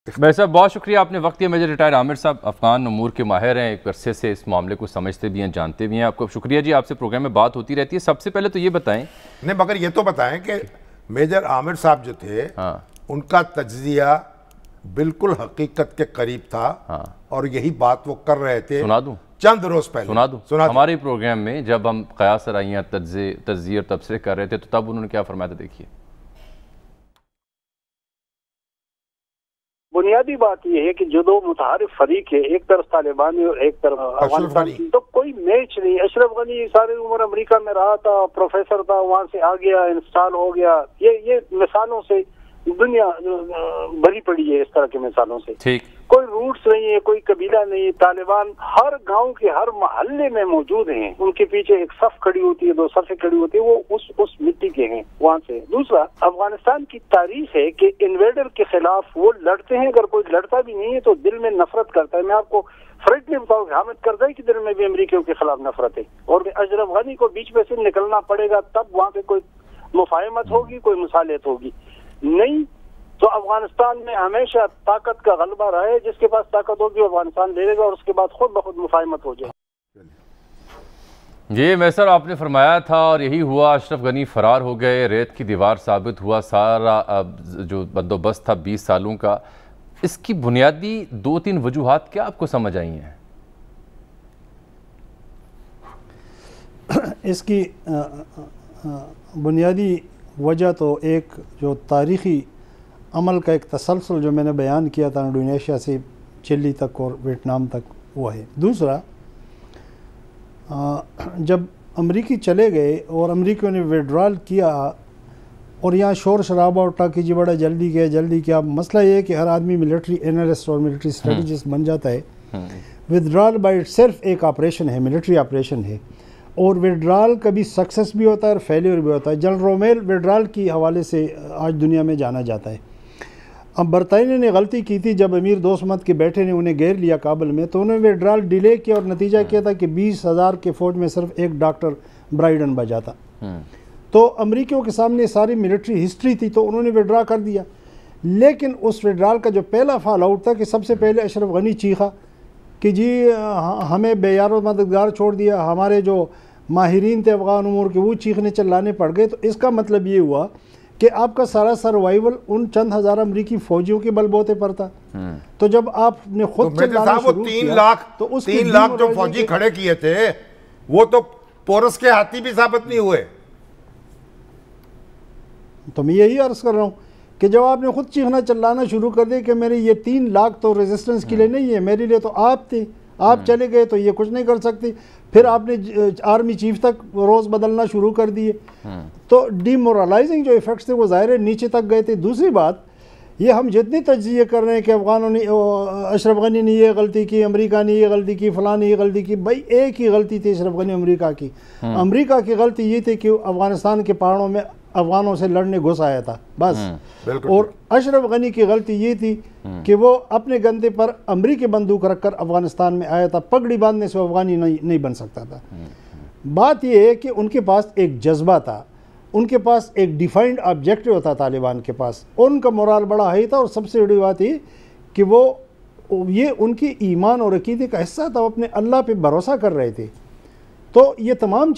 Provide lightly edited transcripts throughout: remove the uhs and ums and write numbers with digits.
भाई साहब बहुत शुक्रिया, आपने वक्त दिया। मेजर रिटायर्ड आमिर साहब अफगान उमूर के माहिर हैं, एक अरसे से इस मामले को समझते भी हैं, जानते भी हैं। आपको शुक्रिया जी, आपसे प्रोग्राम में बात होती रहती है। सबसे पहले तो ये बताएं, नहीं मगर ये तो बताएं कि मेजर आमिर साहब जो थे, हाँ, उनका तज्जिया बिल्कुल हकीकत के करीब था, हाँ, और यही बात वो कर रहे थे। सुना दूं चंद रोज पहले, सुना दूं हमारे प्रोग्राम में जब हम कयास राइयां तज्जिए और तबसरे कर रहे थे तो तब उन्होंने क्या फरमाया था, देखिए। बुनियादी बात यह है कि जो दो मुतहारिफ फरीक है, एक तरफ तालिबानी और एक तरफ अफगानिस्तान की, तो कोई मैच नहीं। अशरफ गनी सारी उम्र अमेरिका में रहा था, प्रोफेसर था, वहां से आ गया, इंस्टॉल हो गया। ये मिसालों से दुनिया भरी पड़ी है, इस तरह के मिसालों से। ठीक, कोई रूट्स नहीं है, कोई कबीला नहीं है। तालिबान हर गांव के हर मोहल्ले में मौजूद हैं। उनके पीछे एक सफ खड़ी होती है, दो सफ़े खड़ी होती है, वो उस मिट्टी के हैं वहां से। दूसरा, अफगानिस्तान की तारीख है कि इन्वेडर के खिलाफ वो लड़ते हैं। अगर कोई लड़ता भी नहीं है तो दिल में नफरत करता है। मैं आपको फ्रेंकली बताऊं, हामिद करज़ई के दिल में भी अमेरिका के खिलाफ नफरत है, और अशरफ गनी को बीच में से निकलना पड़ेगा, तब वहाँ पे कोई मुफाहमत होगी, कोई मुसालियत होगी। नहीं तो अफगानिस्तान में हमेशा ताकत का गलबा रहा है। जिसके पास ताकत होगी अफगानिस्तान ले लेगा, और उसके बाद खुद ब खुद मुफाहमत हो जाए। ये मैसर आपने फरमाया था और यही हुआ। अशरफ गनी फरार हो गए, रेत की दीवार साबित हुआ सारा जो बंदोबस्त था 20 सालों का। इसकी बुनियादी 2-3 वजूहात क्या आपको समझ आई हैं? इसकी बुनियादी वजह तो एक जो तारीख़ी अमल का एक तसलसल जो मैंने बयान किया था इंडोनेशिया से चिली तक और वियतनाम तक, वो है। दूसरा, जब अमरीकी चले गए और अमरीकियों ने विड्रॉल किया और यहाँ शोर शराबा उठा कि जी बड़ा जल्दी किया। मसला ये है कि हर आदमी मिलिट्री एनालिस्ट और मिलिट्री स्ट्रेटजिस्ट बन जाता है। विड्रॉल बाय इटसेल्फ एक ऑपरेशन है, मिलिट्री ऑपरेशन है, और विड्रॉल कभी सक्सेस भी होता है और फेलियर भी होता है। जनरल रोमेल विड्रॉल की हवाले से आज दुनिया में जाना जाता है। अब बरतानिया ने गलती की थी, जब अमीर दोस्त के बेटे ने उन्हें घेर लिया काबुल में, तो उन्होंने विड्रॉल डिले किया और नतीजा किया था कि 20,000 के फौज में सिर्फ एक डॉक्टर ब्राइडन बचा था। तो अमरीकियों के सामने सारी मिलिट्री हिस्ट्री थी, तो उन्होंने विड्रॉ कर दिया। लेकिन उस विड्रॉल का जो पहला फॉल आउट था कि सबसे पहले अशरफ गनी चीखा कि जी हमें बेयारो मददगार छोड़ दिया, हमारे जो माहिरीन थे अफगान उमूर के वो चीखने चिल्लाने पड़ गए। तो इसका मतलब ये हुआ कि आपका सारा सर्वाइवल उन चंद हज़ार अमरीकी फौजियों के बलबूते पर था। तो जब आपने खुद चिल्लाना शुरू किया, तो उस 3 लाख जो फौजी खड़े किए थे वो तो पोरस के हाथी भी साबित नहीं हुए। तो मैं यही अर्ज कर रहा हूँ कि जब आपने खुद चीखना चिल्लाना शुरू कर दिया कि मेरे ये 3 लाख तो रेजिस्टेंस के लिए नहीं है, मेरे लिए तो आप थे, आप चले गए तो ये कुछ नहीं कर सकते। फिर आपने आर्मी चीफ तक रोज़ बदलना शुरू कर दिए, तो डिमोरलाइजिंग जो इफेक्ट्स थे वो ज़ाहिर है नीचे तक गए थे। दूसरी बात, ये हम जितनी तज्जिए कर रहे हैं कि अफगानों ने, अशरफ गनी ने ये गलती की, अमेरिका ने ये गलती की, फ़लाँ ने ये गलती की, भाई एक ही गलती थी अशरफ गनी अमेरिका की। अमेरिका की गलती ये थी कि अफगानिस्तान के पहाड़ों में अफगानों से लड़ने घुस आया था, बस। और अशरफ गनी की गलती ये थी कि वो अपने गंदे पर अमरीकी बंदूक रखकर अफगानिस्तान में आया था। पगड़ी बांधने से अफगानी नहीं बन सकता था। बात यह है कि उनके पास एक जज्बा था, उनके पास एक डिफाइंड ऑब्जेक्टिव था तालिबान के पास, उनका मोराल बड़ा हाई था। और सबसे बड़ी बात ये कि वो ये उनकी ईमान और अकीदे का हिस्सा था, वो अपने अल्लाह पे भरोसा कर रहे थे। तो ये तमाम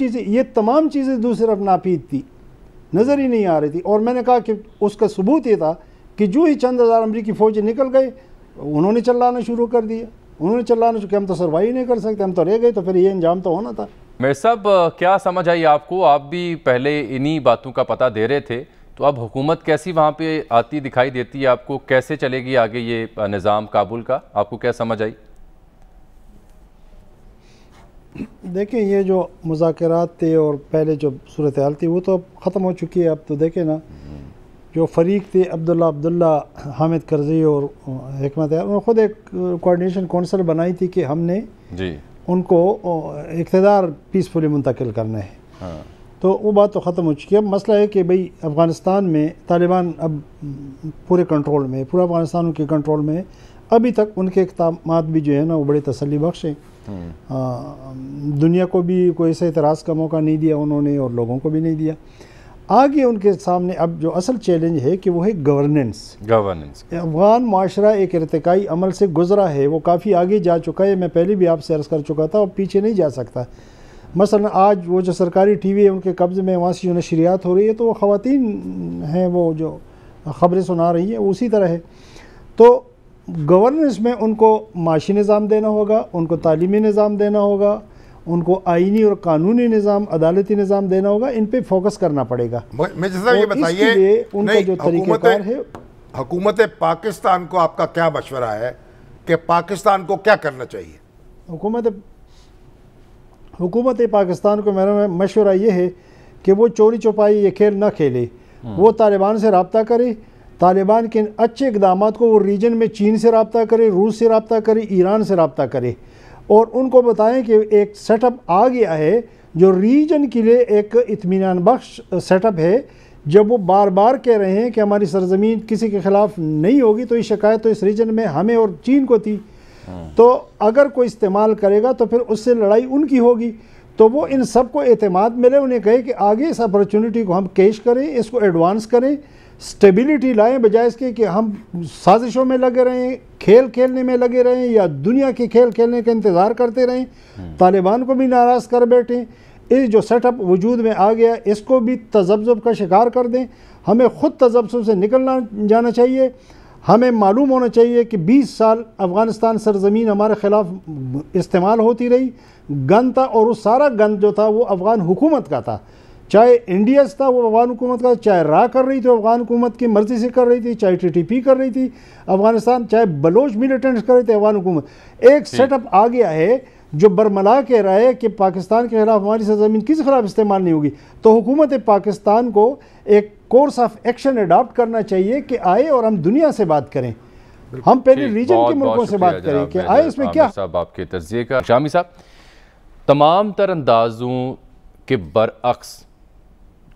चीज़ें दूसरी तरफ नापीद थी, नज़र ही नहीं आ रही थी। और मैंने कहा कि उसका सबूत ये था कि जो ही चंद हज़ार अमरीकी फ़ौजी निकल गए, उन्होंने चिल्लाना शुरू कर दिया। उन्होंने चिल्लाना शुरू किया, हम तो सर्वाइव नहीं कर सकते, हम तो रह गए, तो फिर ये अंजाम तो होना था। मेरे साहब क्या समझ आई आपको? आप भी पहले इन्हीं बातों का पता दे रहे थे, तो अब हुकूमत कैसी वहाँ पे आती दिखाई देती है आपको? कैसे चलेगी आगे ये निज़ाम काबुल का, आपको क्या समझ आई? देखें, ये जो मुज़ाकरात थे और पहले जो सूरत हाल थी वो तो अब ख़त्म हो चुकी है। अब तो देखें ना, जो फ़रीक थे अब्दुल्ला हामिद करज़ई और हिकमत, उन्होंने ख़ुद एक कोऑर्डिनेशन कौंसिल बनाई थी कि हमने जी उनको इक़्तिदार पीसफुली मुंतकिल करना है। हाँ। तो वो बात तो ख़त्म हो चुकी है। अब मसला है कि भाई अफ़गानिस्तान में तालिबान अब पूरे कंट्रोल में, पूरा अफ़गानिस्तान उनके कंट्रोल में है। अभी तक उनके इक़दामात भी जो है ना वो बड़े तसल्ली बख्श हैं। दुनिया को भी कोई ऐसे एतराज़ का मौका नहीं दिया उन्होंने, और लोगों को भी नहीं दिया। आगे उनके सामने अब जो असल चैलेंज है कि वो है गवर्नेंस। अफगान माशरा एक इर्तिकाई अमल से गुजरा है, वो काफ़ी आगे जा चुका है। मैं पहले भी आपसे अर्ज़ कर चुका था, और पीछे नहीं जा सकता। मसलन आज वो जो सरकारी टीवी है उनके कब्ज़े में, वहाँ से जो नशरियात हो रही है तो वो ख़वातीन हैं वो जो ख़बरें सुना रही हैं, उसी तरह है। तो गवर्नेंस में उनको माशी निज़ाम देना होगा, उनको तालीमी निज़ाम देना होगा, उनको आईनी और कानूनी निज़ाम, अदालती निज़ाम देना होगा। इन पे फोकस करना पड़ेगा। ये बताइए, उनका जो तरीक़ाकार है, हुकूमत पाकिस्तान को आपका क्या मशवरा है कि पाकिस्तान को क्या करना चाहिए? हुकूमत पाकिस्तान को मेरा मशवरा ये है कि वो चोरी चौपाई ये खेल ना खेले। वो तालिबान से रब्ता करे, तालिबान के अच्छे इक़दाम को वो रीजन में चीन से रब्ता करे, रूस से रब्ता करे, ईरान से रब्ता करे, और उनको बताएं कि एक सेटअप आ गया है जो रीजन के लिए एक इत्मीनान बख्श सेटअप है। जब वो बार बार कह रहे हैं कि हमारी सरजमीन किसी के ख़िलाफ़ नहीं होगी, तो ये शिकायत तो इस रीजन में हमें और चीन को थी, तो अगर कोई इस्तेमाल करेगा तो फिर उससे लड़ाई उनकी होगी। तो वो इन सब को एतमाद मिले, उन्हें कहे कि आगे इस अपॉर्चुनिटी को हम कैश करें, इसको एडवांस करें, स्टेबिलिटी लाएं, बजाय इसके कि हम साजिशों में लगे रहें, खेल खेलने में लगे रहें, या दुनिया के खेल खेलने का इंतज़ार करते रहें, तालिबान को भी नाराज़ कर बैठें। इस जो सेटअप वजूद में आ गया इसको भी तज़ब्ज़ुब का शिकार कर दें। हमें ख़ुद तज़ब्ज़ुब से निकलना जाना चाहिए। हमें मालूम होना चाहिए कि 20 साल अफ़गानिस्तान सरज़मीन हमारे ख़िलाफ़ इस्तेमाल होती रही, गन था, और वो सारा गन जो था वो अफ़गान हुकूमत का था। चाहे इंडिया था वो अफ़गान हुकूमत का, चाहे रा कर रही थी अफ़गान हुकूमत की मर्ज़ी से कर रही थी, चाहे TTP कर रही थी अफ़गानिस्तान, चाहे बलोच मिलिटेंट्स कर रहे थे अफ़गान हुकूमत। एक सेटअप आ गया है जो बरमला कह रहा है कि पाकिस्तान के खिलाफ हमारी सरजमीन किसी खिलाफ इस्तेमाल नहीं होगी। तो हुकूमत पाकिस्तान को एक कोर्स ऑफ एक्शन अडॉप्ट करना चाहिए कि आए और हम दुनिया से बात करें, हम पहले रीजन के मुल्कों से बात करें कि आए इसमें क्या। साहब आपके तज़किये का, शामी साहब, तमाम तर अंदाज़ों के बरअक्स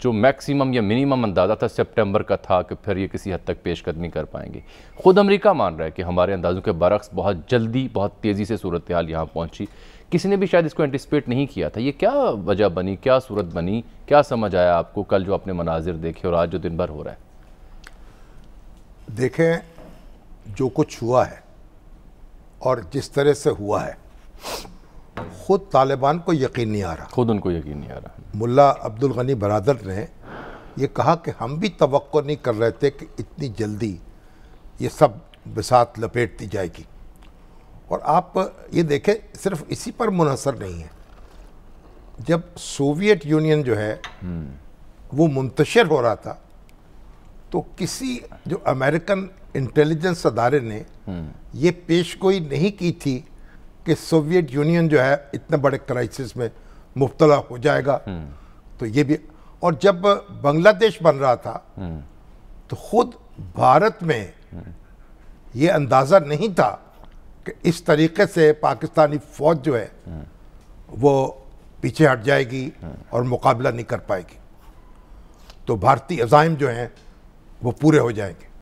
जो मैक्सिमम या मिनिमम अंदाज़ा था सितंबर का था कि फिर ये किसी हद तक पेशकदमी कर पाएंगे, ख़ुद अमेरिका मान रहा है कि हमारे अंदाज़ों के बरअक्स बहुत जल्दी, बहुत तेज़ी से सूरत हाल यहाँ पहुँची। किसी ने भी शायद इसको एंटिसिपेट नहीं किया था। ये क्या वजह बनी, क्या सूरत बनी, क्या समझ आया आपको कल जो आपने मनाजिर देखे और आज जो दिन भर हो रहा है? देखें, जो कुछ हुआ है और जिस तरह से हुआ है, खुद तालिबान को यकीन नहीं आ रहा, खुद उनको यकीन नहीं आ रहा। मुल्ला अब्दुल गनी बरादर ने ये कहा कि हम भी तवक्को नहीं कर रहे थे कि इतनी जल्दी ये सब बिसात लपेट दी जाएगी। और आप ये देखें, सिर्फ इसी पर मुनहसर नहीं है। जब सोवियत यूनियन जो है वो मुंतशिर हो रहा था, तो किसी जो अमेरिकन इंटेलिजेंस अदारे ने ये पेशगोई नहीं की थी कि सोवियत यूनियन जो है इतने बड़े क्राइसिस में मुब्तला हो जाएगा। तो ये भी, और जब बांग्लादेश बन रहा था तो खुद भारत में ये अंदाज़ा नहीं था कि इस तरीके से पाकिस्तानी फ़ौज जो है वो पीछे हट जाएगी और मुकाबला नहीं कर पाएगी। तो भारतीय अज़ाइम जो हैं वो पूरे हो जाएंगे।